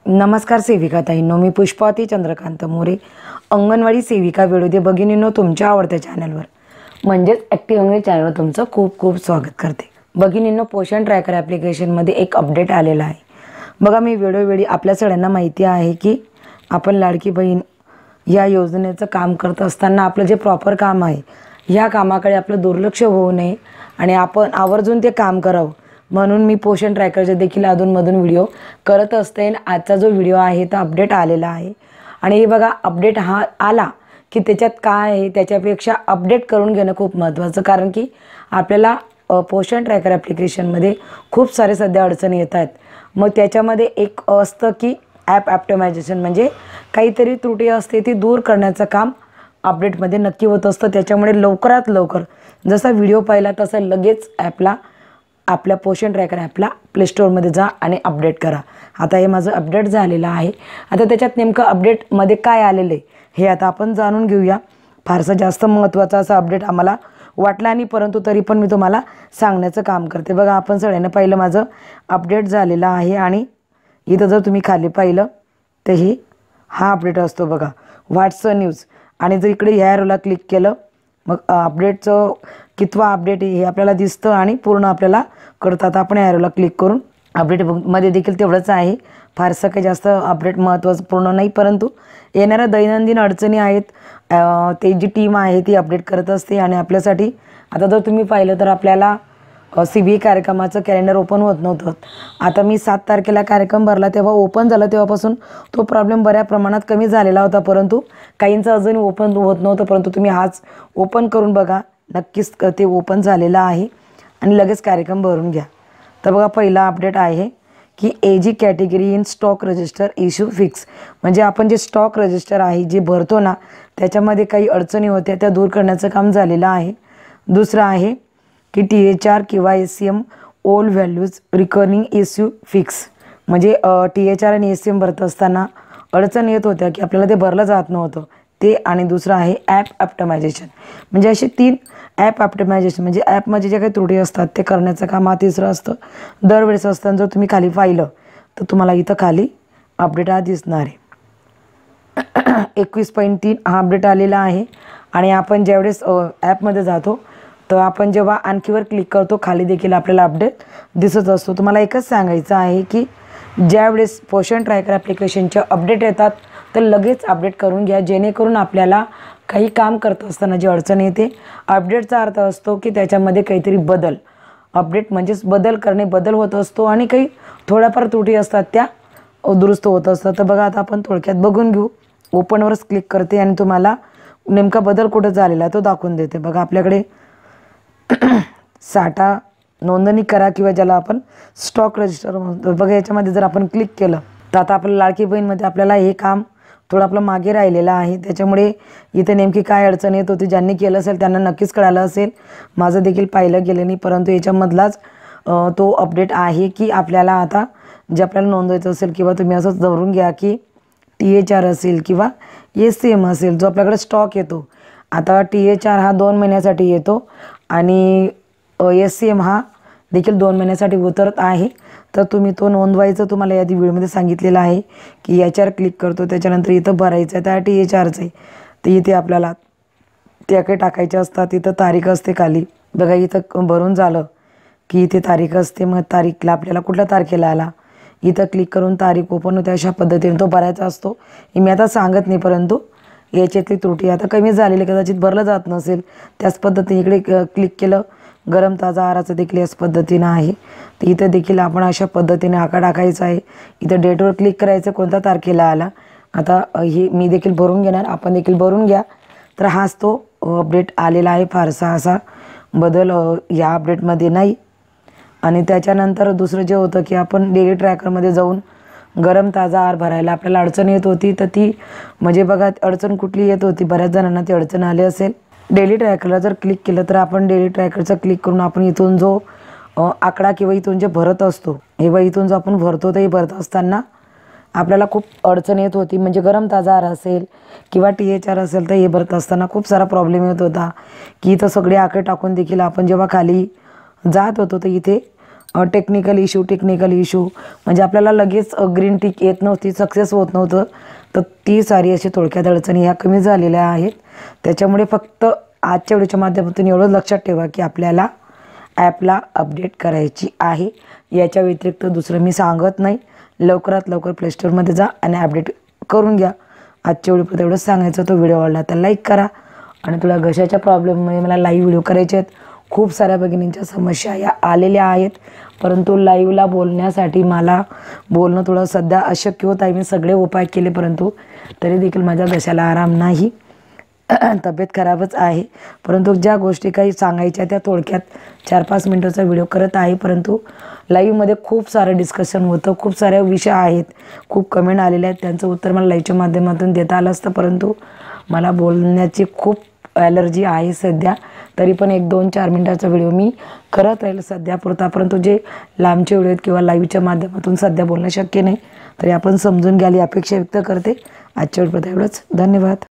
नमस्कार सेविकाताईंनो, मी पुष्पावती चंद्रकांत मोरे, अंगणवाडी सेविका वेळोदे भगिनींनो, तुमच्या आवडत्या चॅनलवर म्हणजेच ॲक्टिव्ह अंगणवाडी चॅनलवर तुमचं खूप खूप स्वागत करते. भगिनींनो, पोषण ट्रॅकर ॲप्लिकेशनमध्ये एक अपडेट आलेला आहे. बघा, मी वेळोवेळी आपल्या सगळ्यांना माहिती आहे की आपण लाडकी बहीण या योजनेचं काम करत असताना आपलं जे प्रॉपर काम आहे ह्या कामाकडे आपलं दुर्लक्ष होऊ नये आणि आपण आवर्जून ते काम करावं म्हणून मी पोषण ट्रॅकरचे देखील अधूनमधून व्हिडिओ करत असते. आजचा जो व्हिडिओ आहे तो अपडेट आलेला आहे आणि हे बघा, अपडेट हा आला की त्याच्यात काय आहे त्याच्यापेक्षा अपडेट करून घेणं खूप महत्त्वाचं, कारण की आपल्याला पोषण ट्रॅकर ॲप्लिकेशनमध्ये खूप सारे सध्या अडचणी येत आहेत. मग त्याच्यामध्ये एक असतं की ॲप ॲप्टिमायझेशन, म्हणजे काहीतरी त्रुटी असते ती दूर करण्याचं काम अपडेटमध्ये नक्की होत असतं. त्याच्यामुळे लवकरात लवकर जसा व्हिडिओ पाहिला तसा लगेच ॲपला, आपल्या पोषण ट्रॅकर ॲपला प्ले स्टोअरमध्ये जा आणि अपडेट करा. आता हे माझं अपडेट झालेलं आहे. आता त्याच्यात नेमकं अपडेटमध्ये काय आलेलं आहे हे आता आपण जाणून घेऊया. फारसं जास्त महत्त्वाचा असा अपडेट आम्हाला वाटला नाही, परंतु तरी पण मी तुम्हाला सांगण्याचं काम करते. बघा, आपण सगळ्यांना पाहिलं माझं अपडेट झालेलं आहे आणि इथं जर तुम्ही खाली पाहिलं तर हा अपडेट असतो बघा, व्हॉट्सअप न्यूज. आणि जर इकडे ह्या ॲरोला क्लिक केलं मग अपडेटचं कितवा अपडेट हे आपल्याला दिसतं आणि पूर्ण आपल्याला कळतं. आता आपण ॲरोला क्लिक करून अपडेटमध्ये देखील तेवढंच आहे, फारसं काही जास्त अपडेट महत्त्वाचं पूर्ण नाही, परंतु येणाऱ्या दैनंदिन अडचणी आहेत ते जी टीम आहे ती अपडेट करत असते. आणि आपल्यासाठी आता जर तुम्ही पाहिलं तर आपल्याला CBA कार्यक्रमाचं कॅलेंडर ओपन होत नव्हतं. आता मी 7 तारखेला कार्यक्रम भरला तेव्हा ओपन झालं, तेव्हापासून तो प्रॉब्लेम बऱ्या प्रमाणात कमी झालेला होता, परंतु काहींचं अजून ओपन होत नव्हतं. परंतु तुम्ही आज ओपन करून बघा, नक्कीच ते ओपन झालेलं आहे आणि लगेच कार्यक्रम भरून घ्या. तर बघा, पहिला अपडेट आहे की AG category in stock register issue fix, म्हणजे आपण जे स्टॉक रजिस्टर आहे जे भरतो ना त्याच्यामध्ये काही अडचणी होत्या त्या दूर करण्याचं काम झालेलं आहे. दुसरं आहे की THR किंवा SCM old values recurring issue fix, म्हणजे THR आणि SCM भरत असताना अडचण येत होत्या की आपल्याला ते भरलं जात नव्हतं ते. आणि दुसरं आहे ॲप ऑप्टिमायझेशन, म्हणजे असे 3 ॲप ऑप्टिमायझेशन, म्हणजे ॲपमध्ये जे काही त्रुटी असतात ते करण्याचं काम हा तिसरं असतं. दरवेळेस असताना जर तुम्ही खाली पाहिलं तर तुम्हाला इथं खाली अपडेट हा दिसणार आहे. 21.3 हा अपडेट आलेला आहे. आणि आपण ज्यावेळेस ॲपमध्ये जातो तर आपण जेव्हा आणखीवर क्लिक करतो खाली देखील आपल्याला अपडेट दिसत असतो. तुम्हाला एकच सांगायचं आहे की ज्यावेळेस पोषण ट्रॅकर ॲप्लिकेशनचे अपडेट येतात तर लगेच अपडेट करून घ्या, जेणेकरून आपल्याला काही काम करत असताना जी अडचण येते, अपडेटचा अर्थ असतो की त्याच्यामध्ये काहीतरी बदल, अपडेट म्हणजेच बदल करणे, बदल होत असतो आणि काही थोड्याफार त्रुटी असतात त्या दुरुस्त होत असतात. तर बघा, आता आपण थोडक्यात बघून घेऊ. ओपनवरच क्लिक करते आणि तुम्हाला नेमका बदल कुठं झालेला तो दाखवून देते. बघा, आपल्याकडे साठा नोंदणी करा किंवा ज्याला आपण स्टॉक रजिस्टर म्हणतो, बघा याच्यामध्ये जर आपण क्लिक केलं तर आता आपल्या लाडकी बहीणमध्ये आपल्याला हे काम थोडं आपलं मागे राहिलेलं आहे. त्याच्यामुळे इथे नेमकी काय अडचण येत होती, ज्यांनी केलं असेल त्यांना नक्कीच कळालं असेल. माझं देखील पाहिलं गेलं नाही, परंतु याच्यामधलाच तो अपडेट आहे की आपल्याला आता जे आपल्याला नोंदवायचं असेल किंवा तुम्ही असंच धरून घ्या की THR असेल किंवा SCM असेल जो आपल्याकडे स्टॉक येतो. आता THR हा 2 महिन्यासाठी येतो आणि SCM हा देखील 2 महिन्यासाठी उतरत आहे. तर तुम्ही तो नोंदवायचं, तुम्हाला या व्हिडिओमध्ये सांगितलेलं आहे की याच्यावर क्लिक करतो, त्याच्यानंतर इथं भरायचं आहे, त्या THRचं आहे तर इथे आपल्याला त्या काही टाकायच्या असतात. इथं तारीख असते खाली, बघा इथं भरून झालं की इथे तारीख असते. मग तारीखला आपल्याला कुठल्या तारखेला आला इथं क्लिक करून तारीख ओपन होते, अशा पद्धतीने तो भरायचा असतो. हे मी आता सांगत नाही, परंतु याच्यातली त्रुटी आता कमी झालेली, कदाचित भरलं जात नसेल. त्याच पद्धतीने इकडे क्लिक केलं, गरम ताजा आहाराचं देखील याच पद्धतीनं आहे. तर इथं देखील आपण अशा पद्धतीने आकडा टाकायचा आहे. इथं डेटवर क्लिक करायचं, कोणत्या तारखेला आला. आता हे मी देखील भरून घेणार, आपण देखील भरून घ्या. तर हाच तो अपडेट आलेला आहे. फारसा असा बदल या अपडेटमध्ये नाही. आणि त्याच्यानंतर दुसरं जे होतं की आपण डेली ट्रॅकरमध्ये जाऊन गरम ताजा आहार भरायला आपल्याला अडचण येत होती. तर ती म्हणजे बघा अडचण कुठली येत होती, बऱ्याच जणांना ती अडचण आली असेल. डेली ट्रॅकरला जर क्लिक केलं तर आपण डेली ट्रॅकरचा क्लिक करून आपण इथून जो आकडा किंवा इथून जे भरत असतो हे बघा, इथून जो आपण भरतो तर हे भरत असताना आपल्याला खूप अडचण येत होती. म्हणजे गरम ताजा आहार असेल किंवा THR असेल तर हे भरत असताना खूप सारा प्रॉब्लेम येत होता की इथं सगळे आकडे टाकून देखील आपण जेव्हा खाली जात होतो तर इथे टेक्निकल इशू म्हणजे आपल्याला लगेच ग्रीन टिक येत नव्हती, सक्सेस होत नव्हतं. तर ती सारी अशी थोडक्यात अडचणी ह्या कमी झालेल्या आहेत. त्याच्यामुळे फक्त आजच्या व्हिडिओच्या माध्यमातून एवढं लक्षात ठेवा की आपल्याला ॲपला अपडेट करायची आहे. याच्या व्यतिरिक्त दुसरं मी सांगत नाही. लवकरात लवकर प्ले स्टोअरमध्ये जा आणि अपडेट करून घ्या. आजच्या व्हिडिओपर्यंत एवढंच सांगायचं. तो व्हिडिओ आवडला तर लाईक करा. आणि तुला घशाच्या प्रॉब्लेममुळे मला लाईव्ह व्हिडिओ करायचे आहेत. खूप साऱ्या भगिनींच्या समस्या या आलेल्या आहेत, परंतु लाईव्हला बोलण्यासाठी मला बोलणं थोडं सध्या अशक्य होत आहे. मी सगळे उपाय केले, परंतु तरी देखील माझ्या घशाला आराम नाही. तब्येत खराबच आहे. परंतु ज्या गोष्टी काही सांगायच्या त्या थोडक्यात 4-5 मिनिटाचा व्हिडिओ करत आहे. परंतु लाईव्हमध्ये खूप सारं डिस्कशन होतं, खूप सारे विषय आहेत, खूप कमेंट आलेले आहेत. त्यांचं उत्तर मला लाईव्हच्या माध्यमातून देता आलं असतं, परंतु मला बोलण्याची खूप ॲलर्जी आहे सध्या. तरी पण 1-2-4 मिनिटाचा व्हिडिओ मी करत राहील सध्यापुरता. परंतु जे लांबचे व्हिडिओ आहेत किंवा लाईव्हच्या माध्यमातून सध्या बोलणं शक्य नाही, तरी आपण समजून घ्यायला अपेक्षा व्यक्त करते. आजच्या व्हिडिओपर्यंत एवढंच. धन्यवाद.